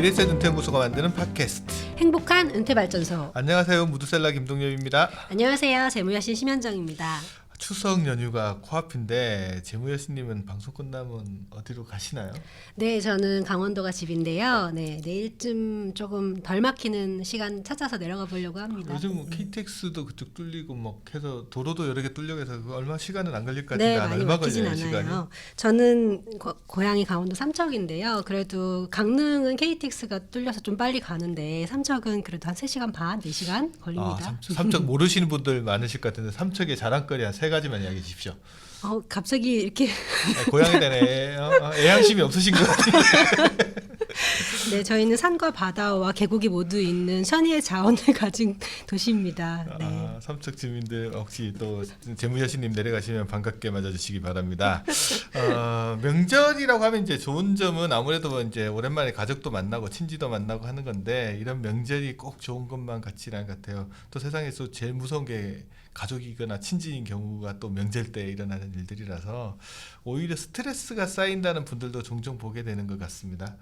그레이스 은퇴연구소가 만드는 팟캐스트 행복한 은퇴발전소. 안녕하세요. 무드셀라 김동엽입니다. 안녕하세요. 재무여신 심현정입니다. 추석 연휴가 코앞인데 재무여신님은 방송 끝나면 어디로 가시나요? 네, 저는 강원도가 집인데요. 네, 내일쯤 조금 덜 막히는 시간 찾아서 내려가 보려고 합니다. 요즘 뭐 KTX도 그쪽 뚫리고 뭐 해서 도로도 여러 개 뚫려 해서 얼마 시간은 안 걸릴 것 같은데 네, 많이 얼마 막히진 걸려요, 않아요. 시간이? 저는 고향이 강원도 삼척인데요. 그래도 강릉은 KTX가 뚫려서 좀 빨리 가는데 삼척은 그래도 한 3시간 반, 4시간 걸립니다. 삼척 모르시는 분들 많으실 것 같은데 삼척의 자랑거리 한 3가지만 이야기해 주십시오. 갑자기 이렇게 고향에 대한 애향심이 없으신 것 같아요. 네, 저희는 산과 바다와 계곡이 모두 있는 천혜의 자원을 가진 도시입니다. 네. 삼척 주민들 혹시 또 재무여신님 내려가시면 반갑게 맞아주시기 바랍니다. 명절이라고 하면 이제 좋은 점은 아무래도 이제 오랜만에 가족도 만나고 친지도 만나고 하는 건데 이런 명절이 꼭 좋은 것만 같지는 않은 것 같아요. 또 세상에서 제일 무서운 게 가족이거나 친지인 경우가 또 명절 때 일어나는 일들이라서 오히려 스트레스가 쌓인다는 분들도 종종 보게 되는 것 같습니다.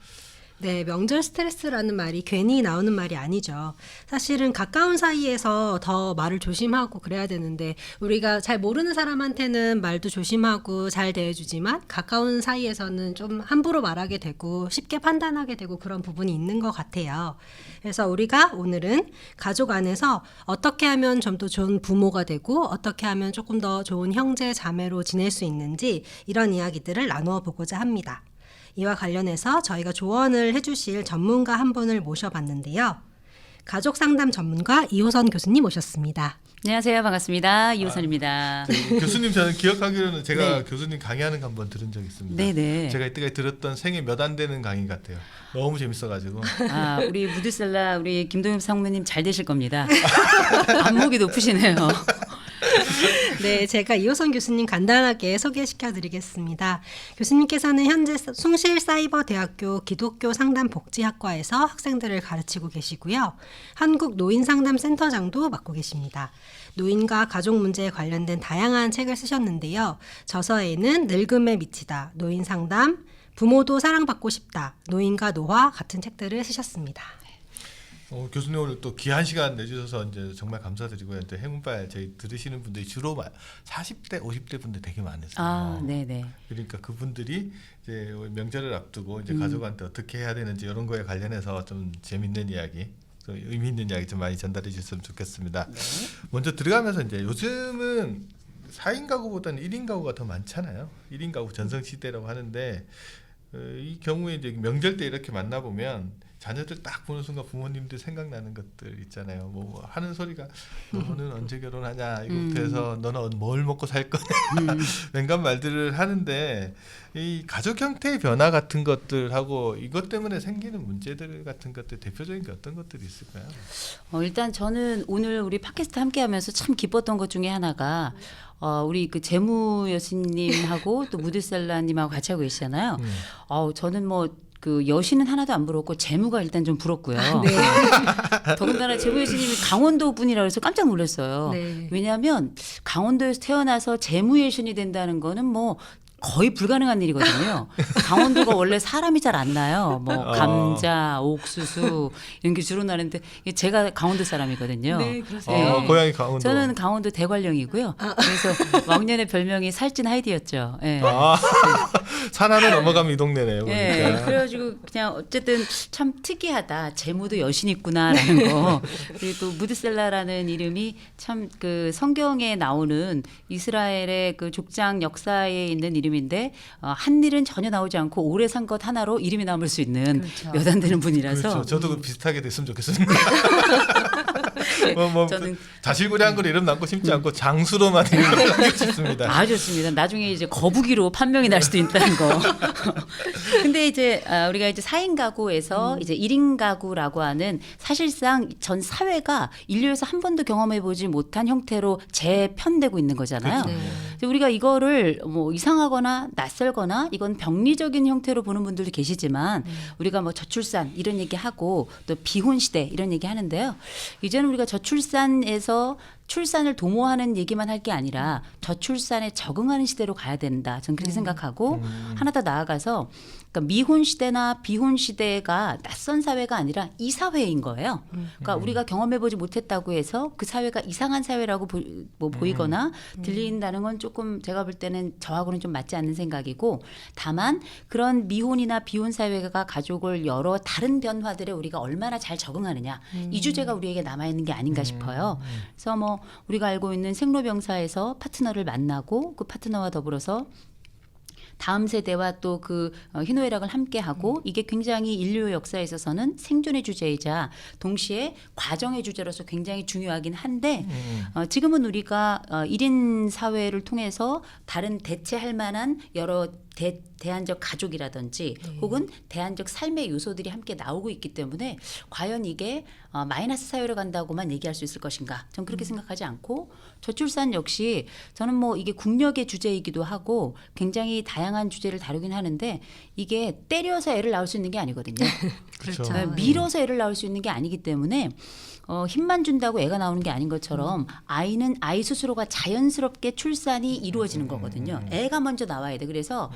네, 명절 스트레스라는 말이 괜히 나오는 말이 아니죠. 사실은 가까운 사이에서 더 말을 조심하고 그래야 되는데 우리가 잘 모르는 사람한테는 말도 조심하고 잘 대해주지만 가까운 사이에서는 좀 함부로 말하게 되고 쉽게 판단하게 되고 그런 부분이 있는 것 같아요. 그래서 우리가 오늘은 가족 안에서 어떻게 하면 좀 더 좋은 부모가 되고 어떻게 하면 조금 더 좋은 형제 자매로 지낼 수 있는지 이런 이야기들을 나누어 보고자 합니다. 이와 관련해서 저희가 조언을 해주실 전문가 한 분을 모셔봤는데요. 가족 상담 전문가 이호선 교수님 모셨습니다. 안녕하세요. 반갑습니다. 이호선입니다. 교수님 저는 기억하기로는 제가 네. 교수님 강의하는 거 한번 들은 적 있습니다. 네네. 제가 이때까지 들었던 생애 몇 안 되는 강의 같아요. 너무 재밌어가지고. 우리 무드셀라 우리 김동엽 상무님 잘 되실 겁니다. 안목이 높으시네요. 네, 제가 이호선 교수님 간단하게 소개시켜 드리겠습니다. 교수님께서는 현재 숭실사이버대학교 기독교 상담복지학과에서 학생들을 가르치고 계시고요. 한국노인상담센터장도 맡고 계십니다. 노인과 가족 문제에 관련된 다양한 책을 쓰셨는데요. 저서에는 늙음에 미치다, 노인상담, 부모도 사랑받고 싶다, 노인과 노화 같은 책들을 쓰셨습니다. 교수님 오늘 또 귀한 시간 내주셔서 이제 정말 감사드리고요. 또 행운발 저희 들으시는 분들이 주로 40대, 50대 분들 되게 많으세요. 네네. 그러니까 그분들이 이제 명절을 앞두고 이제 가족한테 어떻게 해야 되는지 이런 거에 관련해서 좀 재밌는 이야기, 좀 의미 있는 이야기 좀 많이 전달해 주셨으면 좋겠습니다. 네. 먼저 들어가면서 이제 요즘은 4인 가구보다는 1인 가구가 더 많잖아요. 1인 가구 전성시대라고 하는데 이 경우에 이제 명절 때 이렇게 만나보면 자녀들 딱 보는 순간 부모님들 생각나는 것들 있잖아요. 뭐 하는 소리가 너는 언제 결혼하냐 이거부터 해서 너는 뭘 먹고 살 거냐 맹간 말들을 하는데 이 가족 형태의 변화 같은 것들하고 이것 때문에 생기는 문제들 같은 것들 대표적인 게 어떤 것들이 있을까요? 일단 저는 오늘 우리 팟캐스트 함께하면서 참 기뻤던 것 중에 하나가 우리 그 재무 여신님하고 또 무드셀라님하고 같이 하고 계시잖아요. 저는 그 여신은 하나도 안 부럽고 재무가 일단 좀 부럽고요. 네. 더군다나 재무 여신님이 강원도 분이라고 해서 깜짝 놀랐어요. 네. 왜냐하면 강원도에서 태어나서 재무 여신이 된다는 거는 뭐 거의 불가능한 일이거든요. 강원도가 원래 사람이 잘 안 나요. 뭐 감자, 옥수수 이런 게 주로 나는데 제가 강원도 사람이거든요. 네, 그러세요. 고향이 강원도. 저는 강원도 대관령이고요. 그래서 왕년의 별명이 살찐 하이디였죠. 네. 산 하나 넘어가면 이 동네네요. 네, 그러니까. 그래가지고 그냥 어쨌든 참 특이하다. 재무도 여신 있구나라는 거. 그리고 또 무드셀라라는 이름이 참 그 성경에 나오는 이스라엘의 그 족장 역사에 있는 이름인데 한 일은 전혀 나오지 않고 오래 산 것 하나로 이름이 남을 수 있는 그렇죠. 몇 안 되는 분이라서. 그렇죠. 저도 비슷하게 됐으면 좋겠습니다. 저는 자실구레한 걸 이름 남고 싶지 않고 장수로만 이름 남고 싶습니다. 아, 좋습니다. 나중에 이제 거북이로 판명이 날 수도 있다는 거. 근데 이제 우리가 이제 4인 가구에서 이제 1인 가구라고 하는 사실상 전 사회가 인류에서 한 번도 경험해 보지 못한 형태로 재편되고 있는 거잖아요. 그렇죠. 그래서 우리가 이거를 뭐 이상하거나 낯설거나 이건 병리적인 형태로 보는 분들도 계시지만 우리가 뭐 저출산 이런 얘기하고 또 비혼 시대 이런 얘기 하는데요. 이제는 우리가 저출산에서 출산을 도모하는 얘기만 할 게 아니라 저출산에 적응하는 시대로 가야 된다. 저는 그렇게 생각하고 하나 더 나아가서 그러니까 미혼 시대나 비혼 시대가 낯선 사회가 아니라 이 사회인 거예요. 그러니까 우리가 경험해보지 못했다고 해서 그 사회가 이상한 사회라고 보이거나 들린다는 건 조금 제가 볼 때는 저하고는 좀 맞지 않는 생각이고, 다만 그런 미혼이나 비혼 사회가 가족을 여러 다른 변화들에 우리가 얼마나 잘 적응하느냐 이 주제가 우리에게 남아있는 게 아닌가 싶어요. 그래서 뭐 우리가 알고 있는 생로병사에서 파트너를 만나고 그 파트너와 더불어서 다음 세대와 또 그 희노애락을 함께하고 이게 굉장히 인류 역사에 있어서는 생존의 주제이자 동시에 과정의 주제로서 굉장히 중요하긴 한데 지금은 우리가 1인 사회를 통해서 다른 대체할 만한 여러 대안적 가족이라든지 혹은 대안적 삶의 요소들이 함께 나오고 있기 때문에 과연 이게 마이너스 사회로 간다고만 얘기할 수 있을 것인가? 전 그렇게 생각하지 않고 저출산 역시 저는 뭐 이게 국력의 주제이기도 하고 굉장히 다양한 주제를 다루긴 하는데 이게 때려서 애를 낳을 수 있는 게 아니거든요. 그렇죠. 밀어서 애를 낳을 수 있는 게 아니기 때문에 힘만 준다고 애가 나오는 게 아닌 것처럼 아이는 아이 스스로가 자연스럽게 출산이 이루어지는 거거든요. 애가 먼저 나와야 돼. 그래서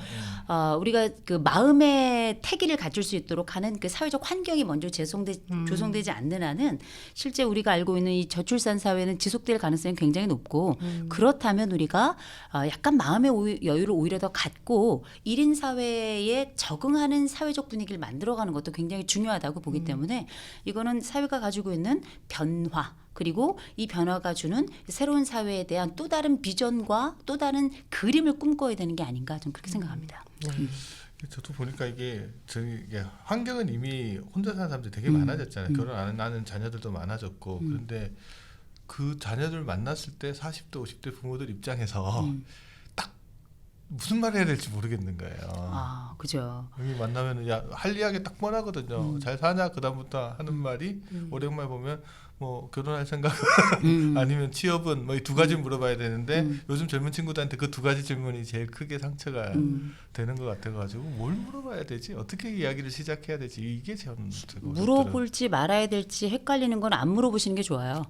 우리가 그 마음의 태기를 가질 수 있도록 하는 그 사회적 환경이 먼저 조성되지 않는 한은 실제 우리가 알고 있는 이 저출산 사회는 지속될 가능성이 굉장히 높고 그렇다면 우리가 약간 마음의 여유를 오히려 더 갖고 1인 사회에 적응하는 사회적 분위기를 만들어가는 것도 굉장히 중요하다고 보기 때문에 이거는 사회가 가지고 있는 변화 그리고 이 변화가 주는 새로운 사회에 대한 또 다른 비전과 또 다른 그림을 꿈꿔야 되는 게 아닌가 저는 그렇게 생각합니다. 저도 보니까 이게 환경은 이미 혼자 사는 사람들이 되게 많아졌잖아요. 결혼 안 하는 자녀들도 많아졌고 그런데 그 자녀들 만났을 때 40대 50대 부모들 입장에서 딱 무슨 말 해야 될지 모르겠는 거예요. 아, 그죠. 여기 만나면 할 이야기 딱 뻔하거든요. 잘 사냐 그다음부터 하는 말이 오랜만에 보면 뭐 결혼할 생각 아니면 취업은 뭐 이 두 가지 물어봐야 되는데 요즘 젊은 친구들한테 그 두 가지 질문이 제일 크게 상처가 되는 것 같아가지고 뭘 물어봐야 되지 어떻게 이야기를 시작해야 되지 이게 저는 물어볼지 말아야 될지 헷갈리는 건 안 물어보시는 게 좋아요.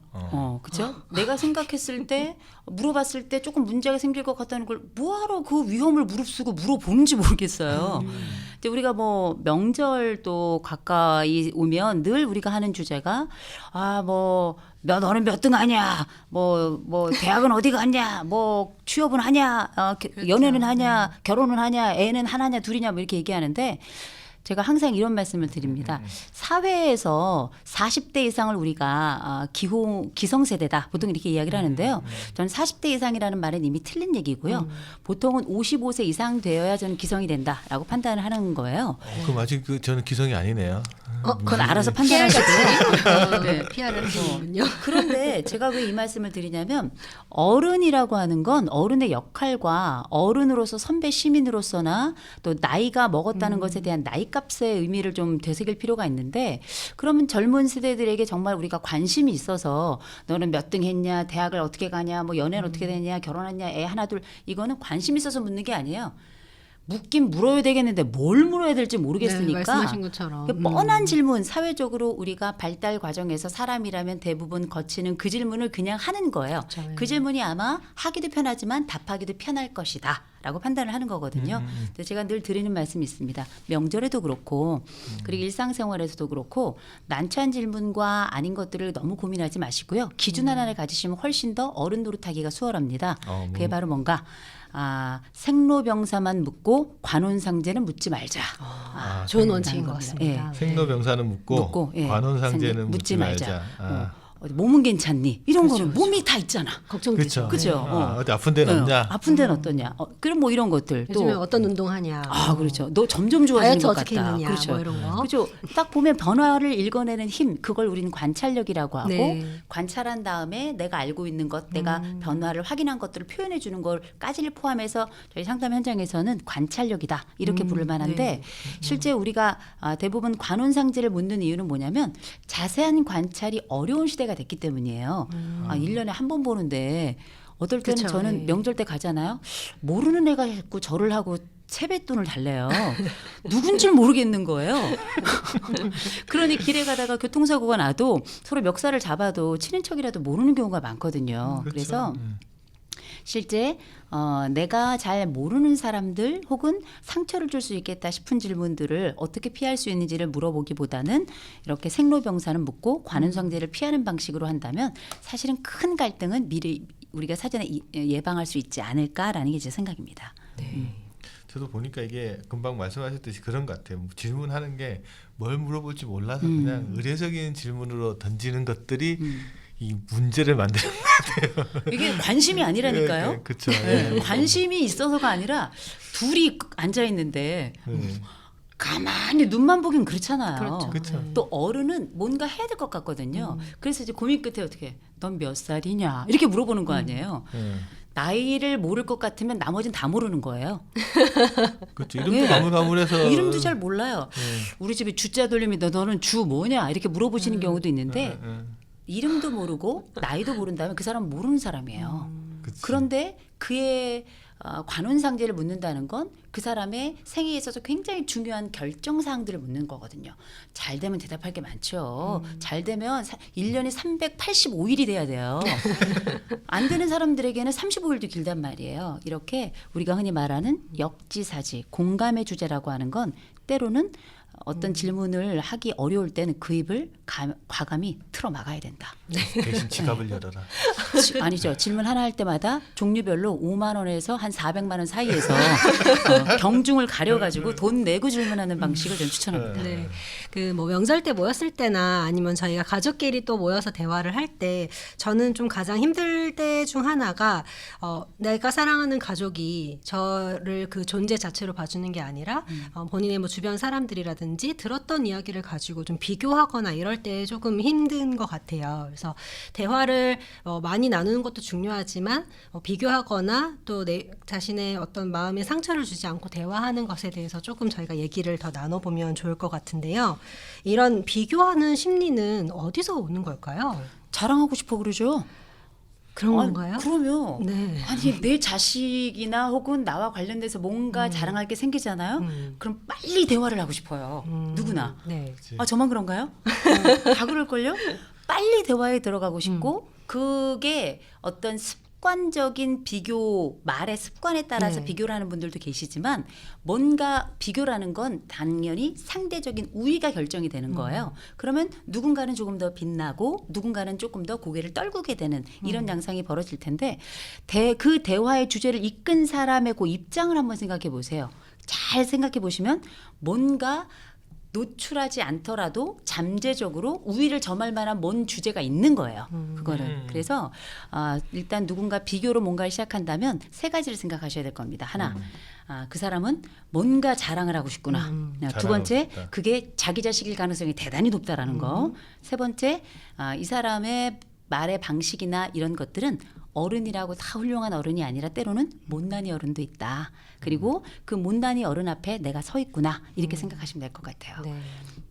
그죠? 내가 생각했을 때 물어봤을 때 조금 문제가 생길 것 같다는 걸 뭐하러 그 위험을 무릅쓰고 물어보는지 모르겠어요. 근데 우리가 뭐 명절도 가까이 오면 늘 우리가 하는 주제가 너는 몇 등 하냐? 뭐 대학은 어디 갔냐? 뭐 취업은 하냐? 그렇죠. 연애는 하냐? 결혼은 하냐? 애는 하나냐? 둘이냐? 뭐 이렇게 얘기하는데 제가 항상 이런 말씀을 드립니다. 사회에서 40대 이상을 우리가 기성세대다. 보통 이렇게 이야기를 하는데요. 저는 40대 이상이라는 말은 이미 틀린 얘기고요. 보통은 55세 이상 되어야 저는 기성이 된다라고 판단을 하는 거예요. 그럼 아직 저는 기성이 아니네요. 그건 알아서 판단하시고요. 네. 피아를 하는군요. 그런데 제가 왜 이 말씀을 드리냐면 어른이라고 하는 건 어른의 역할과 어른으로서 선배 시민으로서나 또 나이가 먹었다는 것에 대한 나이값의 의미를 좀 되새길 필요가 있는데 그러면 젊은 세대들에게 정말 우리가 관심이 있어서 너는 몇 등 했냐 대학을 어떻게 가냐 뭐 연애는 어떻게 되냐 결혼했냐 애 하나 둘 이거는 관심 있어서 묻는 게 아니에요. 묻긴 물어야 되겠는데 뭘 물어야 될지 모르겠으니까 네, 말씀하신 것처럼 뻔한 질문 사회적으로 우리가 발달 과정에서 사람이라면 대부분 거치는 그 질문을 그냥 하는 거예요. 그렇죠. 그 질문이 아마 하기도 편하지만 답하기도 편할 것이다 라고 판단을 하는 거거든요. 근데 제가 늘 드리는 말씀이 있습니다. 명절에도 그렇고 그리고 일상생활에서도 그렇고 난처한 질문과 아닌 것들을 너무 고민하지 마시고요. 기준 하나를 가지시면 훨씬 더 어른 노릇하기가 수월합니다. 그게 바로 뭔가 생로병사만 묻고 관혼상제는 묻지 말자. 좋은 원칙인 것 같습니다. 생로병사는 묻고 예. 관혼상제는 묻지 말자. 몸은 괜찮니? 이런 그렇죠, 거는 몸이 다 있잖아. 걱정되죠. 그죠? 어디 아픈 데는 없냐? 아픈 데는 어떠냐? 그럼 뭐 이런 것들 요즘에 또 어떤 운동하냐? 그렇죠. 너 점점 좋아지는 다이어트 것 어떻게 같다. 했느냐? 그렇죠. 뭐 이런 거. 그죠. 딱 보면 변화를 읽어내는 힘, 그걸 우리는 관찰력이라고 하고 네. 관찰한 다음에 내가 알고 있는 것, 내가 변화를 확인한 것들을 표현해 주는 걸까지를 포함해서 저희 상담 현장에서는 관찰력이다 이렇게 부를 만한데 네. 실제 우리가 대부분 관혼상제를 묻는 이유는 뭐냐면 자세한 관찰이 어려운 시대가 됐기 때문이에요. 1년에 한 번 보는데 어떨 때는 그쵸, 저는 네. 명절 때 가잖아요. 모르는 애가 자꾸 절을 하고 세뱃돈을 달래요. 누군지 모르겠는 거예요. 그러니 길에 가다가 교통사고가 나도 서로 멱살을 잡아도 친인척이라도 모르는 경우가 많거든요. 그렇죠. 그래서 실제 내가 잘 모르는 사람들 혹은 상처를 줄 수 있겠다 싶은 질문들을 어떻게 피할 수 있는지를 물어보기보다는 이렇게 생로병사는 묻고 관훈상제를 피하는 방식으로 한다면 사실은 큰 갈등은 미리 우리가 사전에 예방할 수 있지 않을까라는 게 제 생각입니다. 저도 보니까 이게 금방 말씀하셨듯이 그런 것 같아요. 질문하는 게 뭘 물어볼지 몰라서 음. 그냥 의례적인 질문으로 던지는 것들이 이 문제를 만드는 이게 관심이 아니라니까요. 그렇죠. 네, 관심이 있어서가 아니라 둘이 앉아 있는데 가만히 눈만 보긴 그렇잖아요. 그렇죠. 그쵸. 네. 또 어른은 뭔가 해야 될 것 같거든요. 그래서 이제 고민 끝에 어떻게 넌 몇 살이냐 이렇게 물어보는 거 아니에요. 나이를 모를 것 같으면 나머지는 다 모르는 거예요. 그렇죠. 이름도 네. 가물가물해서 이름도 잘 몰라요. 우리 집에 주자 돌림이 너는 주 뭐냐 이렇게 물어보시는 경우도 있는데 이름도 모르고 나이도 모른다면 그 사람은 모르는 사람이에요. 그치. 그런데 그의 관혼상제를 묻는다는 건 그 사람의 생애에 있어서 굉장히 중요한 결정사항들을 묻는 거거든요. 잘 되면 대답할 게 많죠. 잘 되면 1년이 385일이 돼야 돼요. 안 되는 사람들에게는 35일도 길단 말이에요. 이렇게 우리가 흔히 말하는 역지사지, 공감의 주제라고 하는 건 때로는 어떤 질문을 하기 어려울 때는 그 입을 과감히 틀어 막아야 된다. 대신 지갑을 열어라. 아니죠. 질문 하나 할 때마다 종류별로 5만 원에서 한 400만 원 사이에서 경중을 가려가지고 돈 내고 질문하는 방식을 좀 추천합니다. 네. 그 뭐 명절 때 모였을 때나 아니면 저희가 가족끼리 또 모여서 대화를 할 때 저는 좀 가장 힘들 때 중 하나가 내가 사랑하는 가족이 저를 그 존재 자체로 봐주는 게 아니라 본인의 뭐 주변 사람들이라든지 들었던 이야기를 가지고 좀 비교하거나 이럴 때 조금 힘든 것 같아요. 그래서 대화를 많이 나누는 것도 중요하지만 비교하거나 또 내 자신의 어떤 마음에 상처를 주지 않고 대화하는 것에 대해서 조금 저희가 얘기를 더 나눠보면 좋을 것 같은데요. 이런 비교하는 심리는 어디서 오는 걸까요? 자랑하고 싶어 그러죠. 그런 건가요? 그러면 네. 아니 내 자식이나 혹은 나와 관련돼서 뭔가 자랑할 게 생기잖아요. 그럼 빨리 대화를 하고 싶어요. 누구나. 네. 아 저만 그런가요? 다 그럴걸요? 빨리 대화에 들어가고 싶고 그게 어떤 습관적인 비교 말의 습관에 따라서 네. 비교를 하는 분들도 계시지만 뭔가 비교라는 건 당연히 상대적인 우위가 결정이 되는 거예요. 그러면 누군가는 조금 더 빛나고 누군가는 조금 더 고개를 떨구게 되는 이런 양상이 벌어질 텐데 그 대화의 주제를 이끈 사람의 그 입장을 한번 생각해 보세요. 잘 생각해 보시면 뭔가 노출하지 않더라도 잠재적으로 우위를 점할 만한 뭔 주제가 있는 거예요. 그거는. 그래서 일단 누군가 비교로 뭔가를 시작한다면 세 가지를 생각하셔야 될 겁니다. 하나, 그 사람은 뭔가 자랑을 하고 싶구나. 두 자랑하고 번째, 싶다. 그게 자기 자식일 가능성이 대단히 높다라는 거. 세 번째, 이 사람의 말의 방식이나 이런 것들은 어른이라고 다 훌륭한 어른이 아니라 때로는 못난이 어른도 있다. 그리고 그 못난이 어른 앞에 내가 서 있구나. 이렇게 생각하시면 될 것 같아요. 네.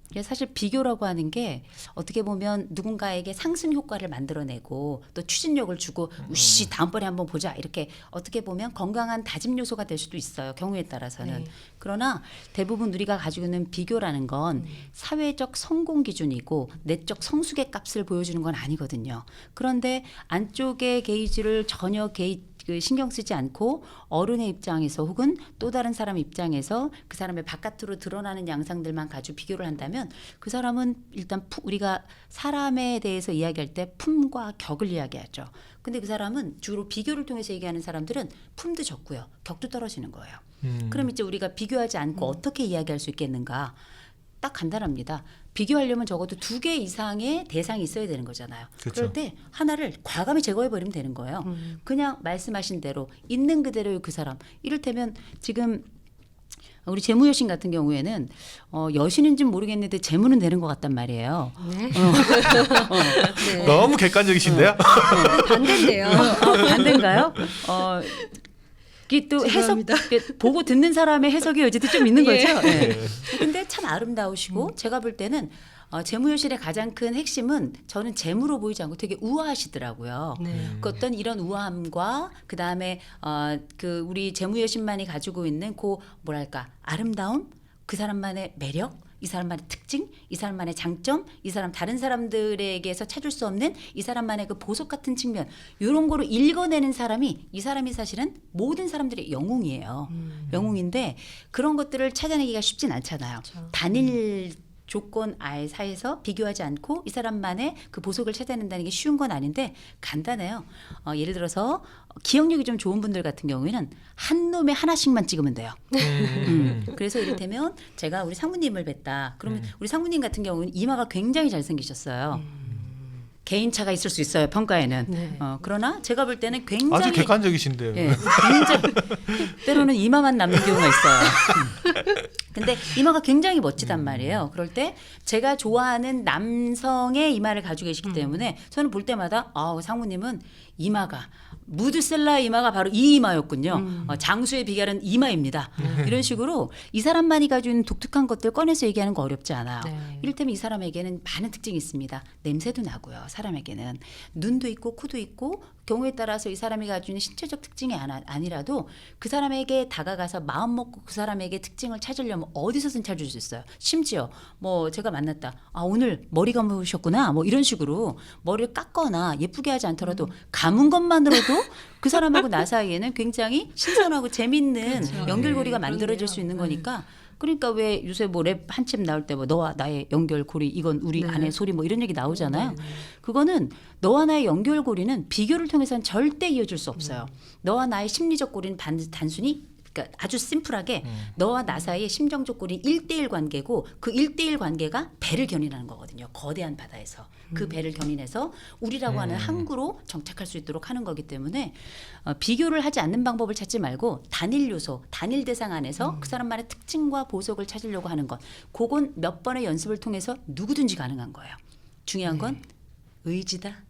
그래서 사실 비교라고 하는 게 어떻게 보면 누군가에게 상승 효과를 만들어내고 또 추진력을 주고 우씨 다음번에 한번 보자 이렇게 어떻게 보면 건강한 다짐 요소가 될 수도 있어요. 경우에 따라서는. 네. 그러나 대부분 우리가 가지고 있는 비교라는 건 사회적 성공 기준이고 내적 성숙의 값을 보여주는 건 아니거든요. 그런데 안쪽의 게이지를 전혀 신경 쓰지 않고 어른의 입장에서 혹은 또 다른 사람 입장에서 그 사람의 바깥으로 드러나는 양상들만 가지고 비교를 한다면 그 사람은 일단 우리가 사람에 대해서 이야기할 때 품과 격을 이야기하죠. 근데 그 사람은 주로 비교를 통해서 얘기하는 사람들은 품도 적고요. 격도 떨어지는 거예요. 그럼 이제 우리가 비교하지 않고 어떻게 이야기할 수 있겠는가? 딱 간단합니다. 비교하려면 적어도 2개 이상의 대상이 있어야 되는 거잖아요. 그쵸. 그럴 때 하나를 과감히 제거해버리면 되는 거예요. 그냥 말씀하신 대로 있는 그대로의 그 사람. 이를테면 지금 우리 재무 여신 같은 경우에는 여신인지는 모르겠는데 재무는 되는 것 같단 말이에요. 네. 네. 너무 객관적이신데요? 반대인데요. 반대인가요? 이게 또 해석 죄송합니다. 보고 듣는 사람의 해석의 여지도 좀 있는 예. 거죠. 네. 근데 참 아름다우시고 제가 볼 때는 재무여신의 가장 큰 핵심은 저는 재무로 보이지 않고 되게 우아하시더라고요. 네. 그 어떤 이런 우아함과 그 다음에 그 우리 재무여신만이 가지고 있는 그 뭐랄까 아름다움, 그 사람만의 매력, 이 사람만의 특징, 이 사람만의 장점, 이 사람 다른 사람들에게서 찾을 수 없는 이 사람만의 그 보석 같은 측면 이런 거로 읽어내는 사람이 이 사람이 사실은 모든 사람들의 영웅이에요. 영웅인데 그런 것들을 찾아내기가 쉽진 않잖아요. 그렇죠. 단일 조건 아의 사이에서 비교하지 않고 이 사람만의 그 보석을 찾아낸다는 게 쉬운 건 아닌데 간단해요. 예를 들어서 기억력이 좀 좋은 분들 같은 경우에는 한 놈에 하나씩만 찍으면 돼요. 그래서 이를테면 제가 우리 상무님을 뵀다. 그러면 우리 상무님 같은 경우는 이마가 굉장히 잘생기셨어요. 개인차가 있을 수 있어요. 평가에는. 네. 그러나 제가 볼 때는 굉장히 아주 객관적이신데요. 예, 굉장히 때로는 이마만 남는 경우가 있어요. 근데 이마가 굉장히 멋지단 말이에요. 그럴 때 제가 좋아하는 남성의 이마를 가지고 계시기 때문에 저는 볼 때마다 상무님은 이마가 무드셀라의 이마가 바로 이 이마였군요. 장수의 비결은 이마입니다. 이런 식으로 이 사람만이 가지고 있는 독특한 것들 꺼내서 얘기하는 거 어렵지 않아요. 네. 이를테면 이 사람에게는 많은 특징이 있습니다. 냄새도 나고요. 사람에게는 눈도 있고 코도 있고 경우에 따라서 이 사람이 가지고 있는 신체적 특징이 아니라도 그 사람에게 다가가서 마음 먹고 그 사람에게 특징을 찾으려면 어디서든 찾을 수 있어요. 심지어 뭐 제가 만났다. 오늘 머리 감으셨구나. 뭐 이런 식으로 머리를 깎거나 예쁘게 하지 않더라도 감은 것만으로도 그 사람하고 나 사이에는 굉장히 신선하고 재밌는 그렇죠. 연결고리가 네, 만들어질 그렇네요. 수 있는 거니까 그러니까 왜 요새 뭐 랩 한침 나올 때 뭐 너와 나의 연결고리 이건 우리 네. 안의 소리 뭐 이런 얘기 나오잖아요. 네, 네. 그거는 너와 나의 연결고리는 비교를 통해서는 절대 이어질 수 없어요. 너와 나의 심리적 고리는 단순히 그러니까 아주 심플하게 너와 나 사이의 심정적 고리는 1대1 관계고 그 1대1 관계가 배를 견인하는 거거든요. 거대한 바다에서. 그 배를 견인해서 우리라고 하는 항구로 정착할 수 있도록 하는 거기 때문에 비교를 하지 않는 방법을 찾지 말고 단일 요소, 단일 대상 안에서 그 사람만의 특징과 보석을 찾으려고 하는 것. 그건 몇 번의 연습을 통해서 누구든지 가능한 거예요. 중요한 건 의지다.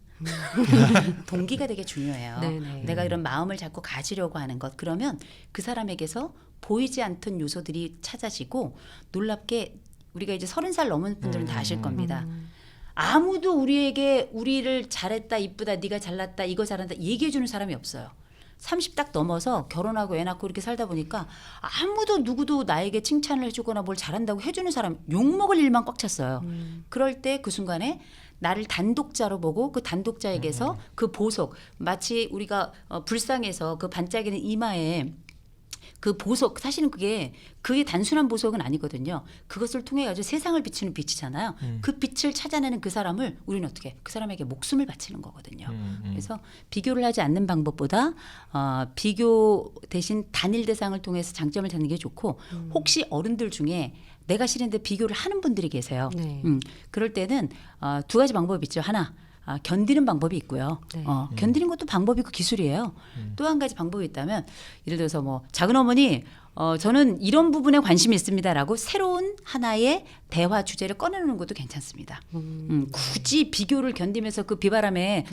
동기가 되게 중요해요. 네네. 내가 이런 마음을 자꾸 가지려고 하는 것. 그러면 그 사람에게서 보이지 않던 요소들이 찾아지고 놀랍게 우리가 이제 30살 넘은 분들은 다 아실 겁니다. 아무도 우리에게 우리를 잘했다, 이쁘다, 네가 잘났다, 이거 잘한다 얘기해 주는 사람이 없어요. 30 딱 넘어서 결혼하고 애 낳고 이렇게 살다 보니까 아무도 누구도 나에게 칭찬을 해주거나 뭘 잘한다고 해주는 사람 욕먹을 일만 꽉 찼어요. 그럴 때 그 순간에 나를 단독자로 보고 그 단독자에게서 그 보석 마치 우리가 불상에서 그 반짝이는 이마에 그 보석 사실은 그게 단순한 보석은 아니거든요. 그것을 통해 가지고 세상을 비추는 빛이잖아요. 그 빛을 찾아내는 그 사람을 우리는 어떻게 그 사람에게 목숨을 바치는 거거든요. 그래서 비교를 하지 않는 방법보다 비교 대신 단일 대상을 통해서 장점을 찾는 게 좋고 혹시 어른들 중에 내가 싫은데 비교를 하는 분들이 계세요. 네. 그럴 때는 두 가지 방법이 있죠. 하나 견디는 방법이 있고요. 네. 견디는 것도 방법이고 기술이에요. 또 한 가지 방법이 있다면 예를 들어서 뭐 작은 어머니 저는 이런 부분에 관심이 있습니다라고 새로운 하나의 대화 주제를 꺼내놓는 것도 괜찮습니다. 굳이 비교를 견디면서 그 비바람에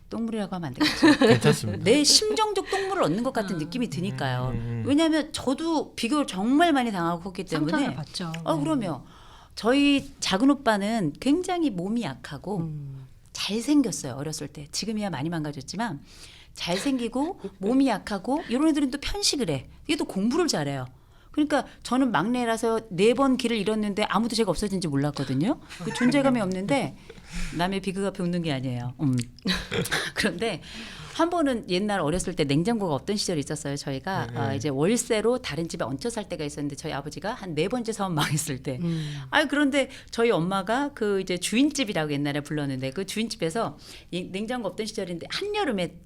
똥물이라고 하면 안 되겠죠. 괜찮습니다. 내 심정적 똥물을 얻는 것 같은 느낌이 드니까요. 왜냐하면 저도 비교를 정말 많이 당하고 했기 때문에 상처를 받죠. 그러면 저희 작은 오빠는 굉장히 몸이 약하고 잘생겼어요. 어렸을 때. 지금이야 많이 망가졌지만 잘생기고 몸이 약하고 이런 애들은 또 편식을 해. 이게 또 공부를 잘해요. 그러니까 저는 막내라서 4번 길을 잃었는데 아무도 제가 없어진지 몰랐거든요. 그 존재감이 없는데 남의 비극 앞에 웃는 게 아니에요. 그런데 한 번은 옛날 어렸을 때 냉장고가 없던 시절이 있었어요. 저희가 이제 월세로 다른 집에 얹혀 살 때가 있었는데 저희 아버지가 한 4번째 사업 망했을 때. 그런데 저희 엄마가 그 이제 주인집이라고 옛날에 불렀는데 그 주인집에서 냉장고 없던 시절인데 한여름에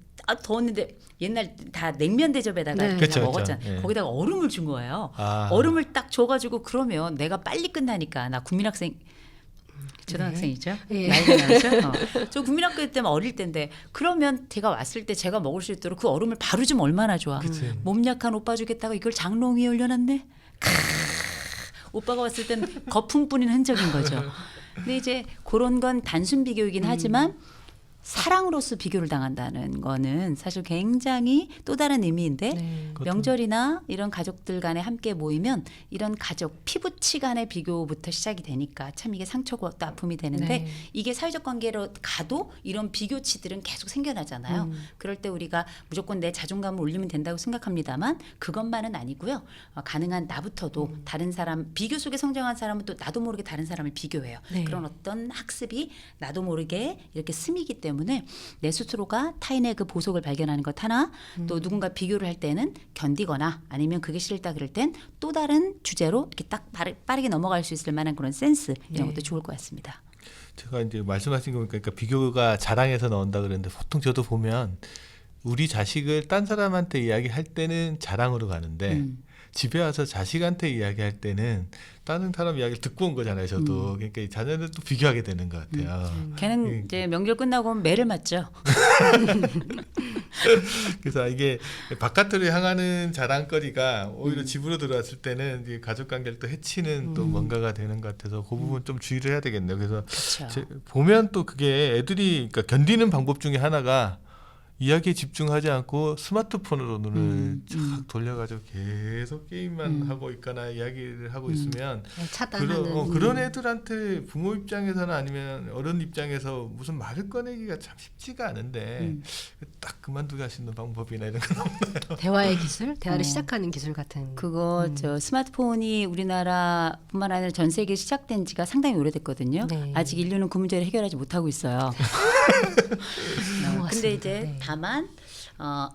더웠는데 옛날 다 냉면 대접에다가 네. 그냥 그쵸, 먹었잖아요. 그쵸. 예. 거기다가 얼음을 준 거예요. 얼음을 딱 줘가지고 그러면 내가 빨리 끝나니까 나 국민학생 초등학생이죠. 네. 나이가 나죠. 저 국민학교 때면 어릴 때인데 그러면 제가 왔을 때 제가 먹을 수 있도록 그 얼음을 바로 주면 얼마나 좋아. 그치. 몸 약한 오빠 주겠다고 이걸 장롱 위에 올려놨네. 오빠가 왔을 땐 거품뿐인 흔적인 거죠. 근데 이제 그런 건 단순 비교이긴 하지만 사랑으로서 비교를 당한다는 거는 사실 굉장히 또 다른 의미인데 네. 명절이나 이런 가족들 간에 함께 모이면 이런 가족 피부치 간의 비교부터 시작이 되니까 참 이게 상처고 또 아픔이 되는데 네. 이게 사회적 관계로 가도 이런 비교치들은 계속 생겨나잖아요. 그럴 때 우리가 무조건 내 자존감을 올리면 된다고 생각합니다만 그것만은 아니고요. 가능한 나부터도 다른 사람 비교 속에 성장한 사람은 또 나도 모르게 다른 사람을 비교해요. 네. 그런 어떤 학습이 나도 모르게 이렇게 스미기 때문에 내 스스로가 타인의 그 보석을 발견하는 것 하나 또 누군가 비교를 할 때는 견디거나 아니면 그게 싫다 그럴 땐 또 다른 주제로 이렇게 딱 빠르게 넘어갈 수 있을 만한 그런 센스 이런 네. 것도 좋을 것 같습니다. 제가 이제 말씀하신 거 보니까 그러니까 비교가 자랑에서 나온다 그랬는데 보통 저도 보면 우리 자식을 딴 사람한테 이야기할 때는 자랑으로 가는데 집에 와서 자식한테 이야기할 때는 다른 사람 이야기를 듣고 온 거잖아요. 저도 그러니까 이 자녀들 또 비교하게 되는 것 같아요. 걔는 이제 명절 끝나고 오면 매를 맞죠. 그래서 이게 바깥으로 향하는 자랑거리가 오히려 집으로 들어왔을 때는 이제 가족 관계를 또 해치는 또 뭔가가 되는 것 같아서 그 부분 좀 주의를 해야 되겠네요. 그래서 그렇죠. 보면 또 그게 애들이 그러니까 견디는 방법 중에 하나가 이야기에 집중하지 않고 스마트폰으로 눈을 쫙 돌려가지고 계속 게임만 하고 있거나 이야기를 하고 있으면 차단하는 그런 애들한테 부모 입장에서는 아니면 어른 입장에서 무슨 말을 꺼내기가 참 쉽지가 않은데 딱 그만두게 하시는 방법이나 이런 건 없나요? 대화의 기술, 대화를 시작하는 기술 같은. 그거 저 스마트폰이 우리나라뿐만 아니라 전 세계에 시작된 지가 상당히 오래됐거든요. 네. 아직 인류는 그 문제를 해결하지 못하고 있어요. 근데 이제 네. 다만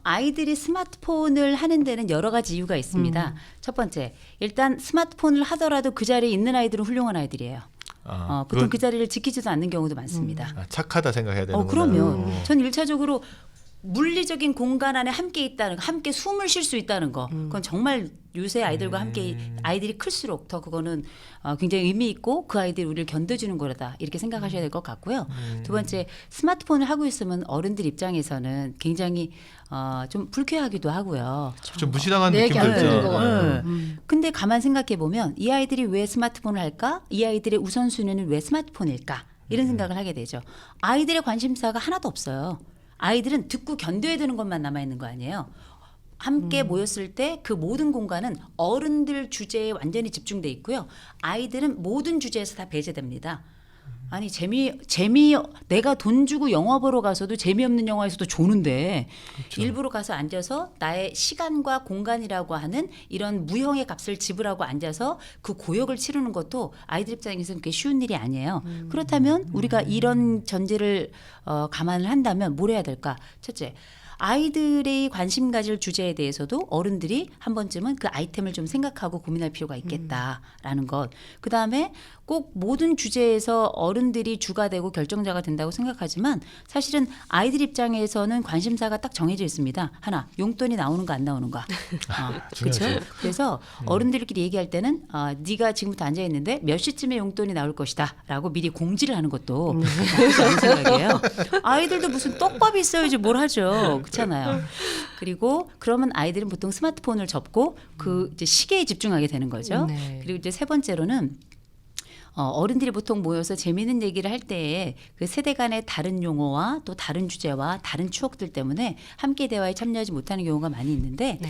아이들이 스마트폰을 하는 데는 여러 가지 이유가 있습니다. 첫 번째, 일단 스마트폰을 하더라도 그 자리에 있는 아이들은 훌륭한 아이들이에요. 보통 그 자리를 지키지도 않는 경우도 많습니다. 착하다 생각해야 되는구나. 그럼요. 전 1차적으로 물리적인 공간 안에 함께 있다는 거, 함께 숨을 쉴 수 있다는 거, 그건 정말 요새 아이들과 함께 아이들이 클수록 더 그거는 굉장히 의미 있고 그 아이들이 우리를 견뎌주는 거다 이렇게 생각하셔야 될 것 같고요. 두 번째, 스마트폰을 하고 있으면 어른들 입장에서는 굉장히 좀 불쾌하기도 하고요. 좀 무시당한 내 느낌 얘기 안 들죠. 듣는 것 같아요. 근데 가만 생각해 보면 이 아이들이 왜 스마트폰을 할까? 이 아이들의 우선순위는 왜 스마트폰일까? 이런 생각을 하게 되죠. 아이들의 관심사가 하나도 없어요. 아이들은 듣고 견뎌야 되는 것만 남아 있는 거 아니에요. 함께 모였을 때 그 모든 공간은 어른들 주제에 완전히 집중돼 있고요. 아이들은 모든 주제에서 다 배제됩니다. 아니 재미 내가 돈 주고 영화 보러 가서도 재미없는 영화에서도 조는데 그렇죠. 일부러 가서 앉아서 나의 시간과 공간이라고 하는 이런 무형의 값을 지불하고 앉아서 그 고역을 치르는 것도 아이들 입장에서는 그게 쉬운 일이 아니에요. 그렇다면 우리가 이런 전제를 감안을 한다면 뭘 해야 될까? 첫째, 아이들이 관심 가질 주제에 대해서도 어른들이 한 번쯤은 그 아이템을 좀 생각하고 고민할 필요가 있겠다라는 것. 그다음에 꼭 모든 주제에서 어른들이 주가 되고 결정자가 된다고 생각하지만 사실은 아이들 입장에서는 관심사가 딱 정해져 있습니다. 하나, 용돈이 나오는 거 안 나오는 거. 그렇죠? 중요하죠. 그래서 어른들끼리 얘기할 때는 네가 지금부터 앉아 있는데 몇 시쯤에 용돈이 나올 것이다라고 미리 공지를 하는 것도 나쁘지 않은 생각이에요. 아이들도 무슨 떡밥이 있어야지 뭘 하죠. 그렇잖아요. 그리고 그러면 아이들은 보통 스마트폰을 접고 그 이제 시계에 집중하게 되는 거죠. 네. 그리고 이제 세 번째로는 어른들이 보통 모여서 재미있는 얘기를 할 때에 그 세대 간의 다른 용어와 또 다른 주제와 다른 추억들 때문에 함께 대화에 참여하지 못하는 경우가 많이 있는데 네.